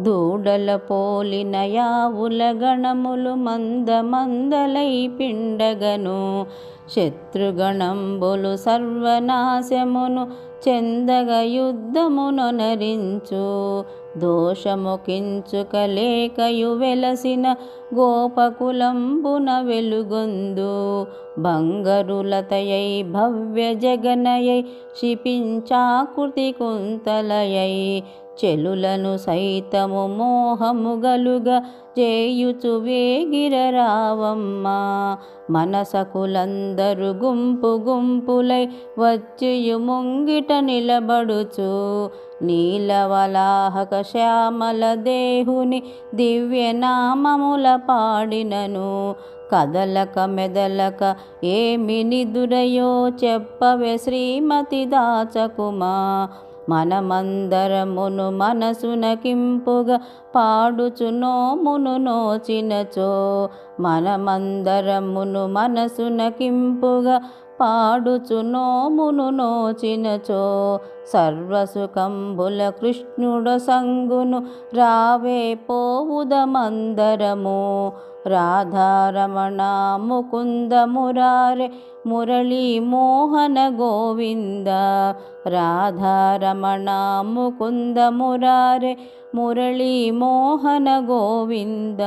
దూడల పోలిన యావుల గణములు మందలై పిండగను శత్రుగణంబులు సర్వనాశమును చెందగ యుద్ధమునొనరించు దోషము కించుకలేకయు వెలసిన గోపకులంబున వెలుగొందు బంగరులతయై భవ్య జగనయై క్షిపించాకృతి కుంతలయై చెలులను సైతము మోహము గలుగ చేయుచు వేగిరరావమ్మ మనసకులందరు గుంపు గుంపులై వచ్చియు ముంగిట నిలబడుచు నీలవలాహక శ్యామల దేహుని దివ్యనామముల పాడినను కదలక మెదలక ఏమి నిదురయో చెప్పవే శ్రీమతి దాచకుమా మనమందరమును మనసునకింపుగా పాడుచు నోమును నోచినచో మనమందరమును మనసునకింపుగా పాడుచు నోమును నోచినచో సర్వసుకంబుల కృష్ణుడ సంగును రావే పోవుదమందరము రాధారమణ ముకుంద మురారే మురళీ మోహన గోవింద రాధారమణ ముకుంద మురారే మురళీ మోహన గోవింద.